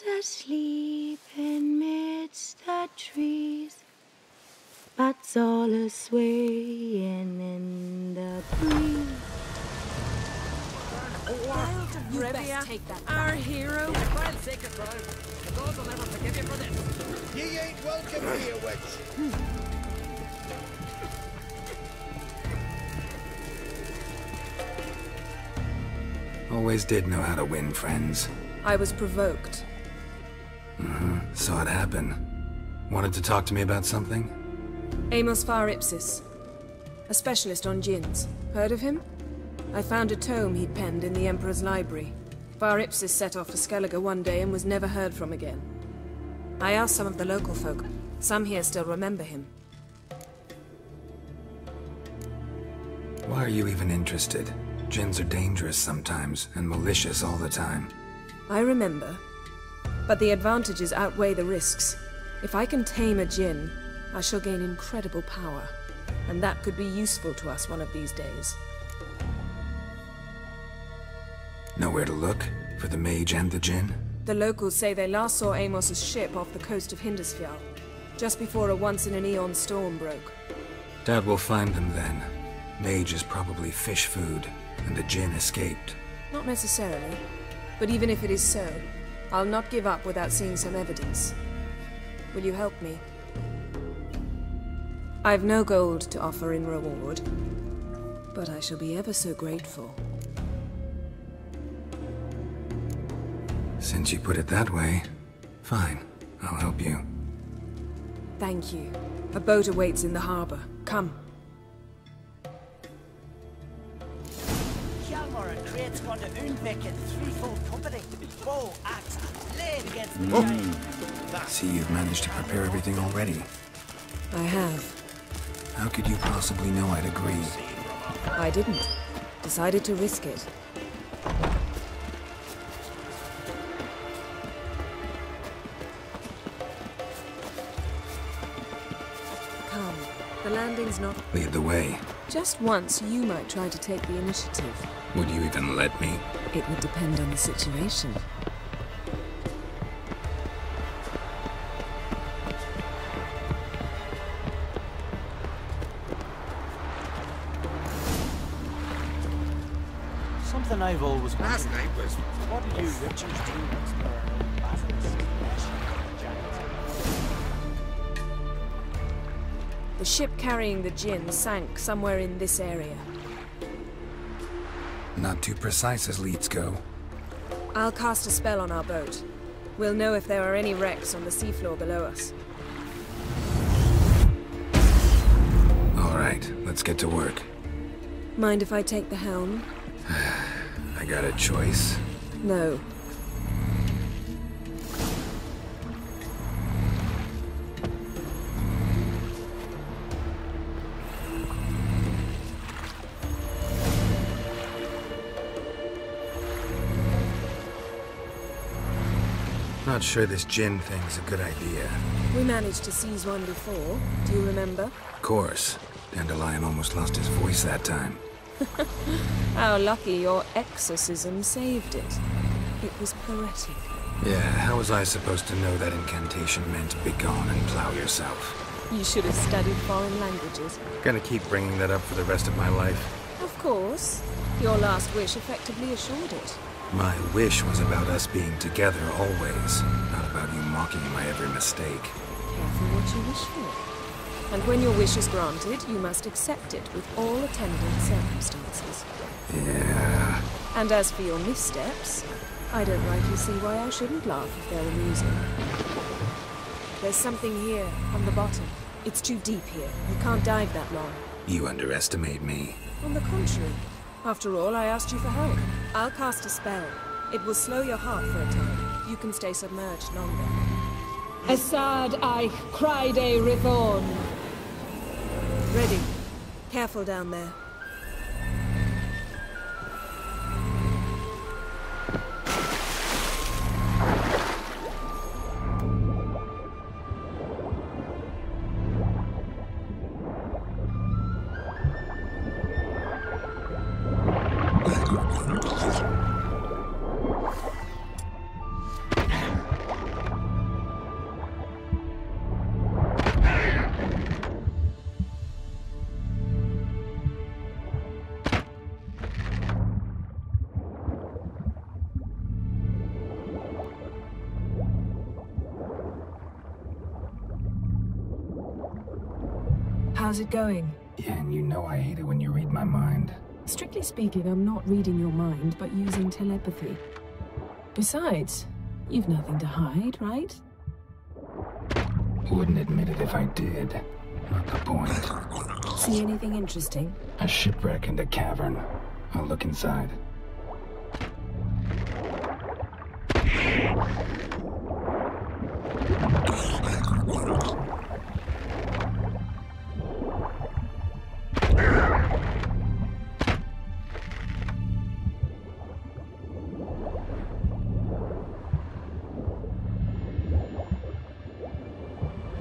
is asleep amidst the trees. Bats all are swaying in the breeze. You best take that back. Our hero. I'll take it, Brian. The gods will never forgive you for this. Ye ain't welcome here, witch. Always did know how to win friends. I was provoked. Saw it happen. Wanted to talk to me about something? Amos Far Ipsis. A specialist on djinns. Heard of him? I found a tome he'd penned in the Emperor's library. Far Ipsis set off for Skellige one day and was never heard from again. I asked some of the local folk. Some here still remember him. Why are you even interested? Djinns are dangerous sometimes, and malicious all the time. I remember. But the advantages outweigh the risks. If I can tame a djinn, I shall gain incredible power. And that could be useful to us one of these days. Know where to look? For the mage and the djinn? The locals say they last saw Amos's ship off the coast of Hindisfjall, just before a once-in-an-eon storm broke. Doubt we'll find them then. Mage is probably fish food, and the djinn escaped. Not necessarily. But even if it is so, I'll not give up without seeing some evidence. Will you help me? I've no gold to offer in reward, but I shall be ever so grateful. Since you put it that way, fine. I'll help you. Thank you. A boat awaits in the harbor. Come. Hjalmar and Krait's gone to Unbeck in threefold company. Bow, axe, and blade against the giant. See, you've managed to prepare everything already. I have. How could you possibly know I'd agree? I didn't. Decided to risk it. Come. The landing's not... Lead the way. Just once, you might try to take the initiative. Would you even let me? It would depend on the situation. Something I've always wondered. Last night was... What did you witches do next to our own battles? The ship carrying the djinn sank somewhere in this area. Not too precise as leads go. I'll cast a spell on our boat. We'll know if there are any wrecks on the seafloor below us. All right, let's get to work. Mind if I take the helm? I got a choice. No. Not sure this djinn thing's a good idea. We managed to seize one before. Do you remember? Of course. Dandelion almost lost his voice that time. How lucky your exorcism saved it. It was poetic. Yeah, how was I supposed to know that incantation meant begone and plow yourself? You should have studied foreign languages. Gonna keep bringing that up for the rest of my life. Of course. Your last wish effectively assured it. My wish was about us being together always, not about you mocking my every mistake. Careful what you wish for. And when your wish is granted, you must accept it with all attendant circumstances. Yeah... And as for your missteps, I don't rightly see why I shouldn't laugh if they're amusing. There's something here, on the bottom. It's too deep here. You can't dive that long. You underestimate me. On the contrary. After all, I asked you for help. I'll cast a spell. It will slow your heart for a time. You can stay submerged longer. Assad Eich Criede Rithorn. Ready. Careful down there. How's it going? Yeah, and you know I hate it when you read my mind. Strictly speaking, I'm not reading your mind, but using telepathy. Besides, you've nothing to hide, right? Wouldn't admit it if I did. Not the point. See anything interesting? A shipwreck and a cavern. I'll look inside.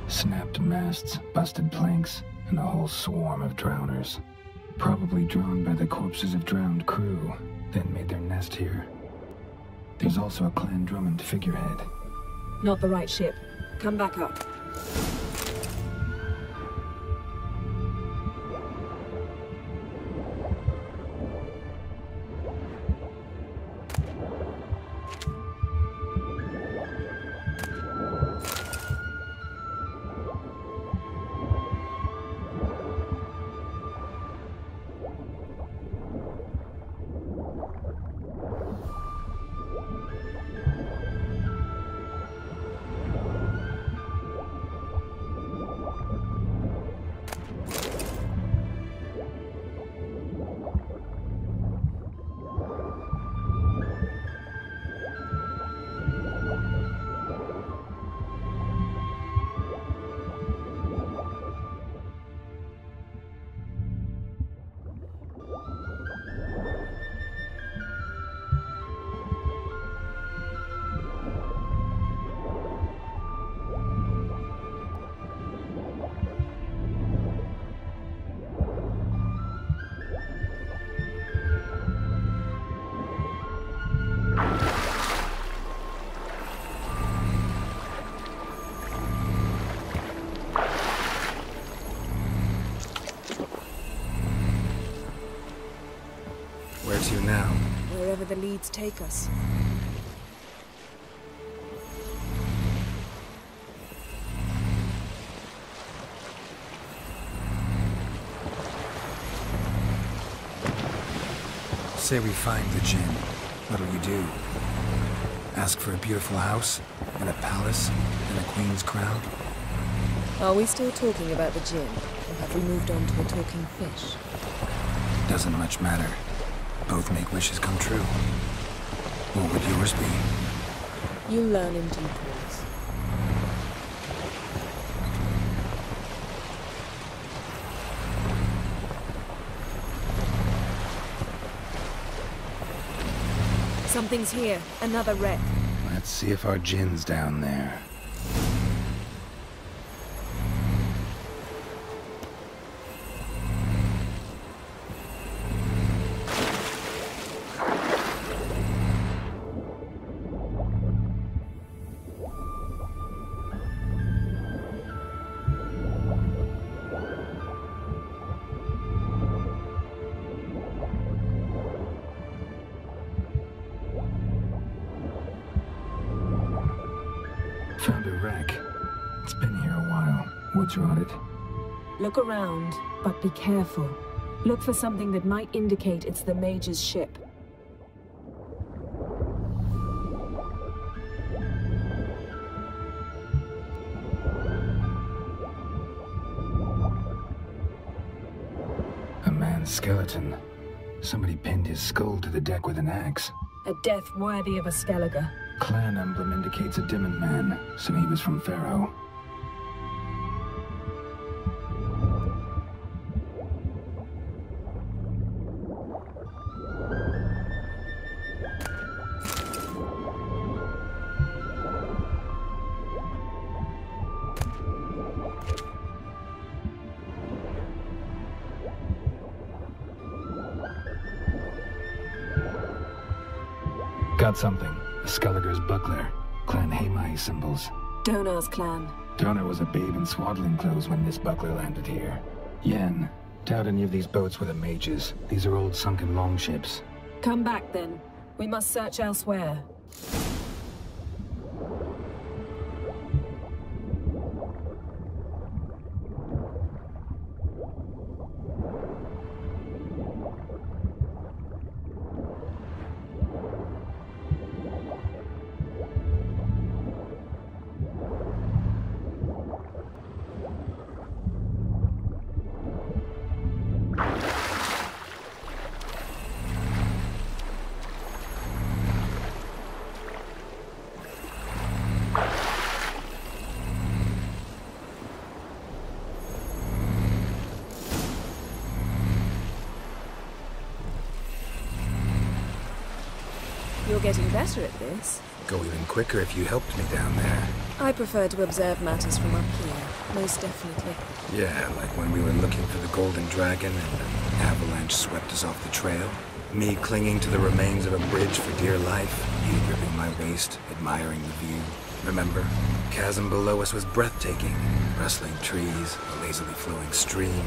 Snapped masts, busted planks, and a whole swarm of drowners. Probably drawn by the corpses of drowned crew, then made their nest here. There's also a Clan Drummond figurehead. Not the right ship. Come back up. Where to now? Wherever the leads take us. Say we find the Jinn. What'll we do? Ask for a beautiful house? And a palace? And a queen's crown? Are we still talking about the Jinn? Or have we moved on to a talking fish? Doesn't much matter. Both make wishes come true. What would yours be? You'll learn in due course. Something's here. Another wreck. Let's see if our Jinn's down there. Found a wreck. It's been here a while. What's rotted? Look around, but be careful. Look for something that might indicate it's the Mage's ship. A man's skeleton. Somebody pinned his skull to the deck with an axe. A death worthy of a Skellige. Clan emblem indicates a Dimond man, so he was from Pharaoh. Got something. A Skellige's buckler. Clan Hamai symbols. Donar's clan. Donar was a babe in swaddling clothes when this buckler landed here. Yen, doubt any of these boats were the mages. These are old sunken longships. Come back then. We must search elsewhere. You're getting better at this. Go even quicker if you helped me down there. I prefer to observe matters from up here, most definitely. Yeah, like when we were looking for the Golden Dragon and an avalanche swept us off the trail. Me clinging to the remains of a bridge for dear life, you gripping my waist, admiring the view. Remember? Chasm below us was breathtaking. Rustling trees, a lazily flowing stream.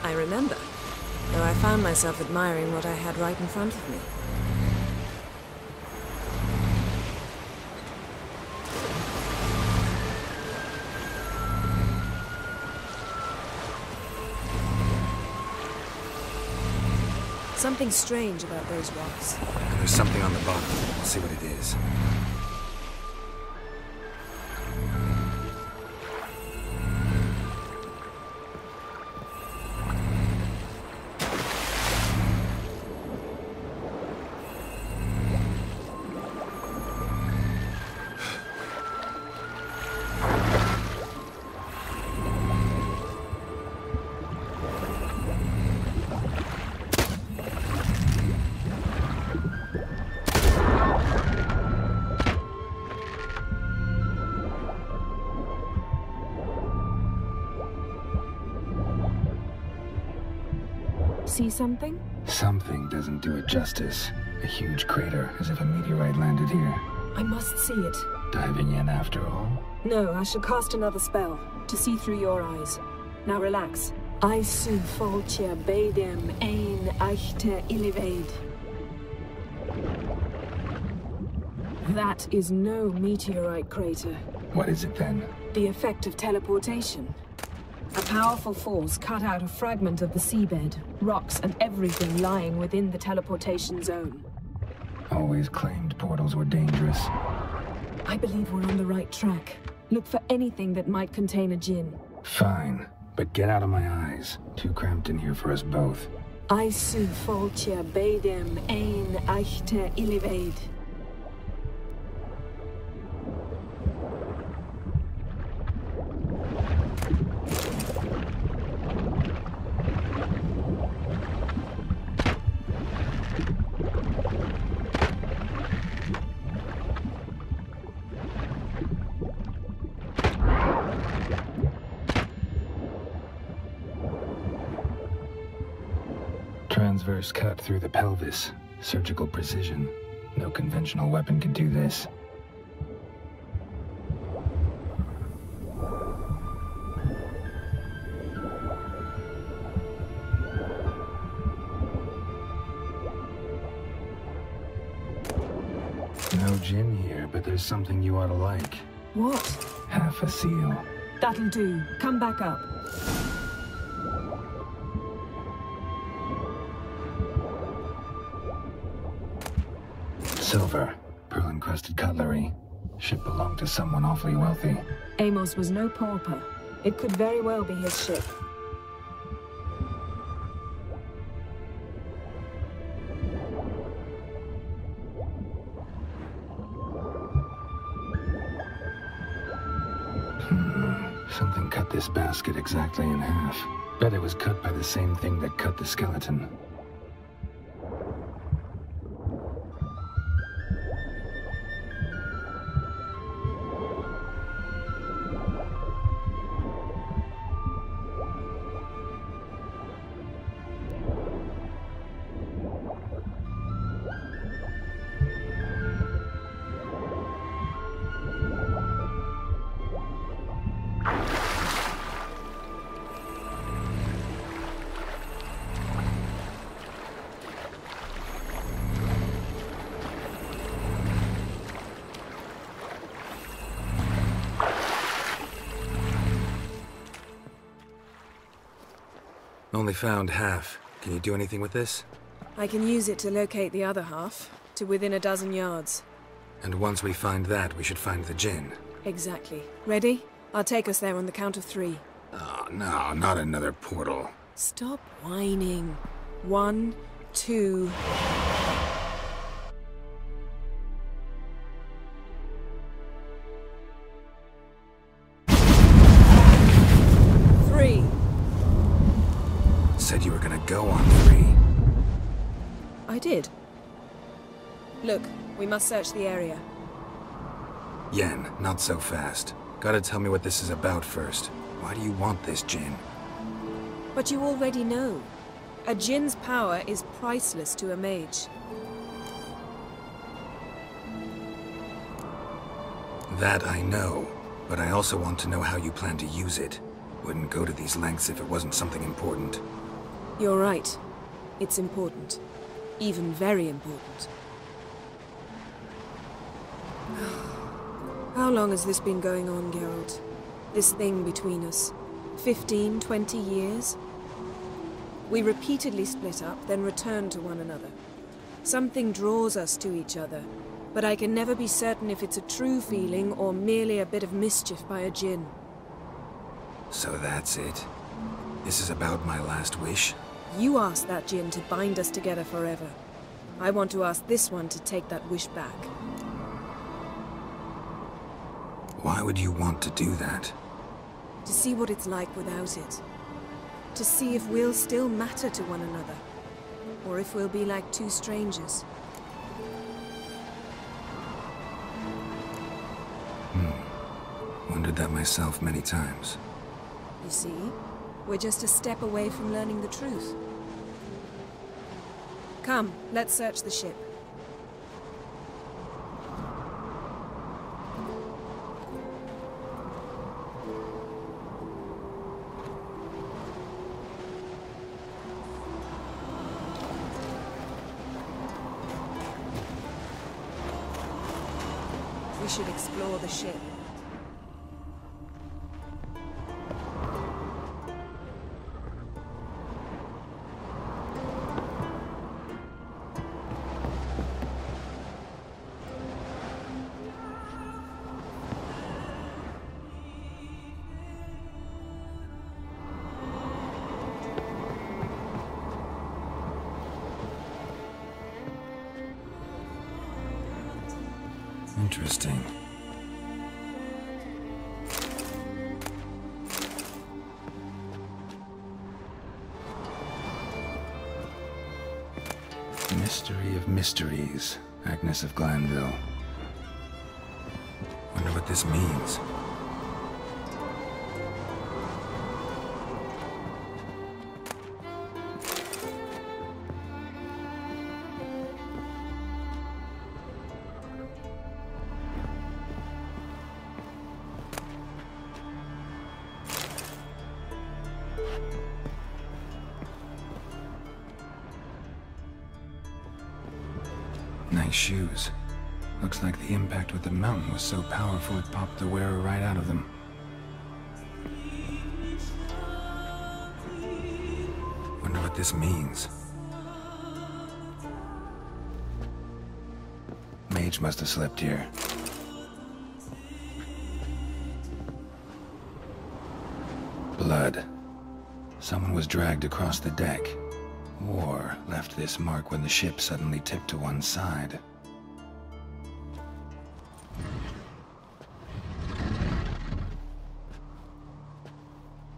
I remember, though I found myself admiring what I had right in front of me. Something strange about those rocks. And there's something on the bottom. We'll see what it is. See something? Something doesn't do it justice. A huge crater, as if a meteorite landed here. I must see it. Diving in after all? No, I shall cast another spell, to see through your eyes. Now relax. I su foltja beidem ein eichte illivaid. That is no meteorite crater. What is it then? The effect of teleportation. A powerful force cut out a fragment of the seabed, rocks and everything lying within the teleportation zone. Always claimed portals were dangerous. I believe we're on the right track. Look for anything that might contain a djinn. Fine, but get out of my eyes. Too cramped in here for us both. I su foltja beidem ein eichte illivaid. Transverse cut through the pelvis. Surgical precision. No conventional weapon could do this. No djinn here, but there's something you ought to like. What? Half a seal. That'll do. Come back up. Silver. Pearl-encrusted cutlery. Ship belonged to someone awfully wealthy. Amos was no pauper. It could very well be his ship. Something cut this basket exactly in half. Bet it was cut by the same thing that cut the skeleton. Only found half. Can you do anything with this? I can use it to locate the other half, to within a dozen yards. And once we find that, we should find the djinn. Exactly. Ready? I'll take us there on the count of 3. Oh, no, not another portal. Stop whining. 1, 2... Said you were gonna go on 3. I did. Look, We must search the area. Yen, not so fast. Gotta tell me what this is about first. Why do you want this Jinn? But you already know. A Jinn's power is priceless to a mage. That I know, but I also want to know how you plan to use it. Wouldn't go to these lengths if it wasn't something important. You're right. It's important. Even very important. How long has this been going on, Geralt? This thing between us? 15, 20 years? We repeatedly split up, then returned to one another. Something draws us to each other, but I can never be certain if it's a true feeling or merely a bit of mischief by a Jinn. So that's it? This is about my last wish? You asked that Jinn to bind us together forever. I want to ask this one to take that wish back. Why would you want to do that? To see what it's like without it. To see if we'll still matter to one another. Or if we'll be like two strangers. Wondered that myself many times. You see? We're just a step away from learning the truth. Come, let's search the ship. We should explore the ship. Interesting. Mystery of mysteries, Agnes of Glanville. Wonder what this means. Nice shoes. Looks like the impact with the mountain was so powerful it popped the wearer right out of them. Wonder what this means. Mage must have slept here. Blood. Someone was dragged across the deck. Or left this mark when the ship suddenly tipped to one side.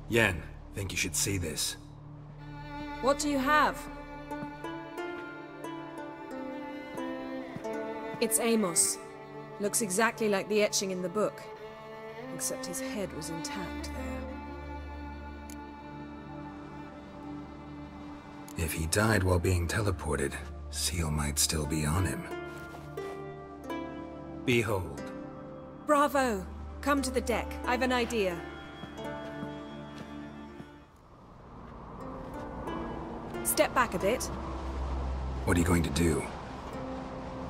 Yen, think you should see this. What do you have? It's Amos. Looks exactly like the etching in the book. Except his head was intact there. If he died while being teleported, Seal might still be on him. Behold. Bravo! Come to the deck. I've an idea. Step back a bit. What are you going to do?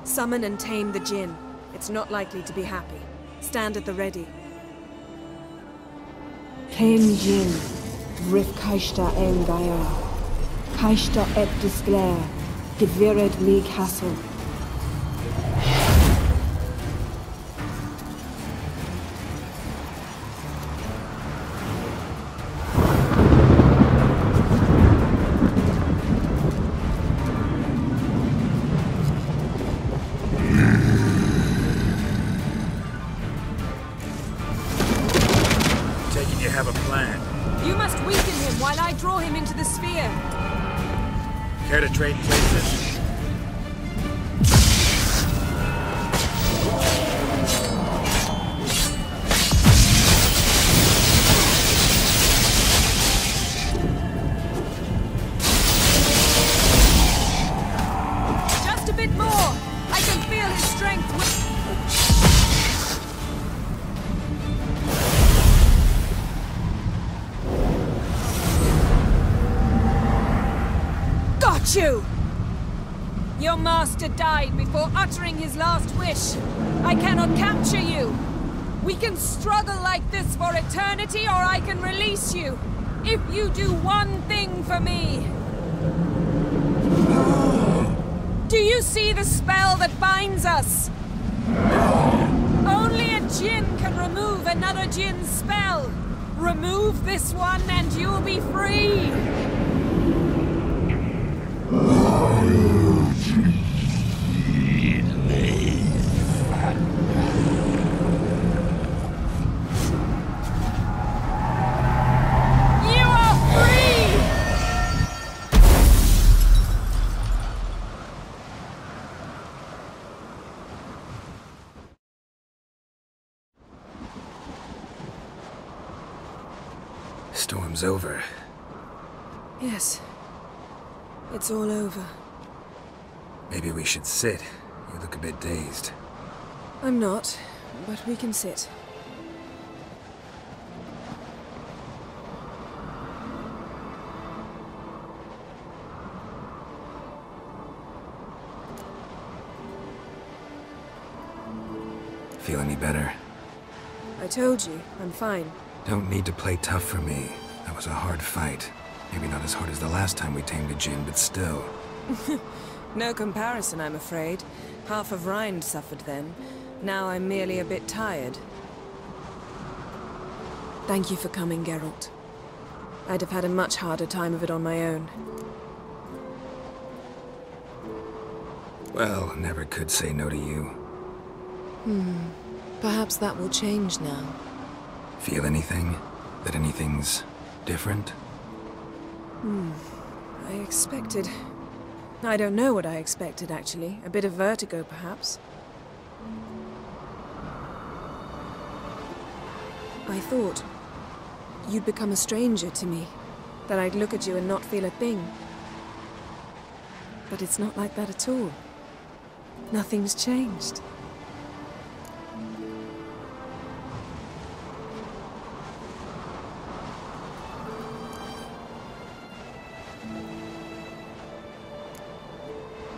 Summon and tame the Jinn. It's not likely to be happy. Stand at the ready. Tame Jinn, Rith Kaishta El Gaia. Kaishta et Disclair, Gevired Lee Castle. Take it you have a plan. You must weaken him while I draw him into the sphere. Care to trade places? you! Your master died before uttering his last wish. I cannot capture you. We can struggle like this for eternity, or I can release you. If you do one thing for me. Do you see the spell that binds us? Only a Jinn can remove another Jinn's spell. Remove this one and you'll be free. You are free! Storm's over. Yes. It's all over. Maybe we should sit. You look a bit dazed. I'm not, but we can sit. Feel any better? I told you, I'm fine. Don't need to play tough for me. That was a hard fight. Maybe not as hard as the last time we tamed a Jinn, but still. No comparison, I'm afraid. Half of Rind suffered then. Now I'm merely a bit tired. Thank you for coming, Geralt. I'd have had a much harder time of it on my own. Well, never could say no to you. Perhaps that will change now. Feel anything? That anything's different? I expected... I don't know what I expected, actually. A bit of vertigo, perhaps. I thought you'd become a stranger to me. That I'd look at you and not feel a thing. But it's not like that at all. Nothing's changed.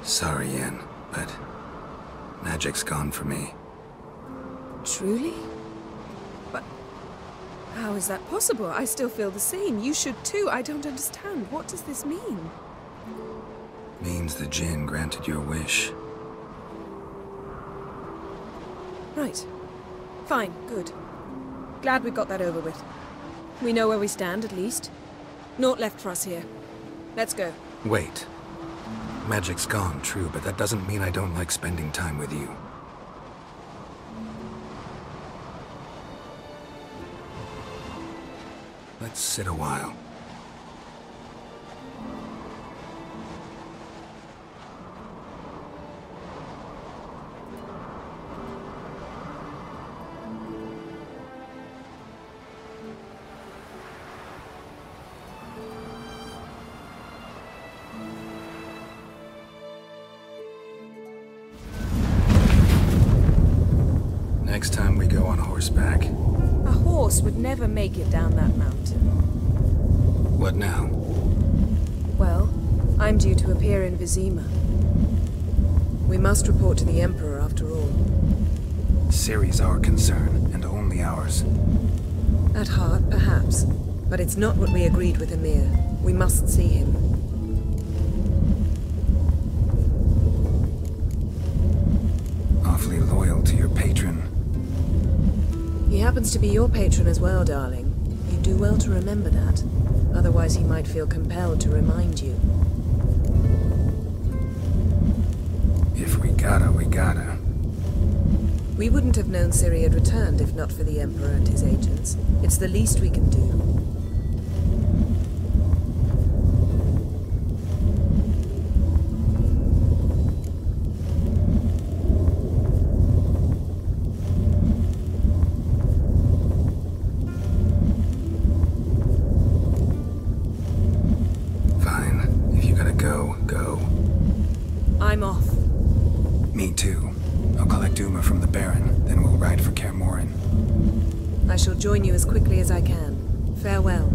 Sorry, Yen, but magic's gone for me. Truly? But how is that possible? I still feel the same. You should too. I don't understand. What does this mean? Means the Jinn granted your wish. Right. Fine. Good. Glad we got that over with. We know where we stand, at least. Naught left for us here. Let's go. Wait. Magic's gone, true, but that doesn't mean I don't like spending time with you. Let's sit a while. Next time we go on horseback. A horse would never make it down that mountain. What now? Well, I'm due to appear in Vizima. We must report to the Emperor after all. Ciri's our concern, and only ours. At heart, perhaps. But it's not what we agreed with Emir. We must see him. Awfully loyal to your patron. He happens to be your patron as well, darling. You do well to remember that. Otherwise he might feel compelled to remind you. If we gotta, we gotta. We wouldn't have known Ciri had returned if not for the Emperor and his agents. It's the least we can do. I'm off. Me too. I'll collect Uma from the Baron, then we'll ride for Kaer Morhen. I shall join you as quickly as I can. Farewell.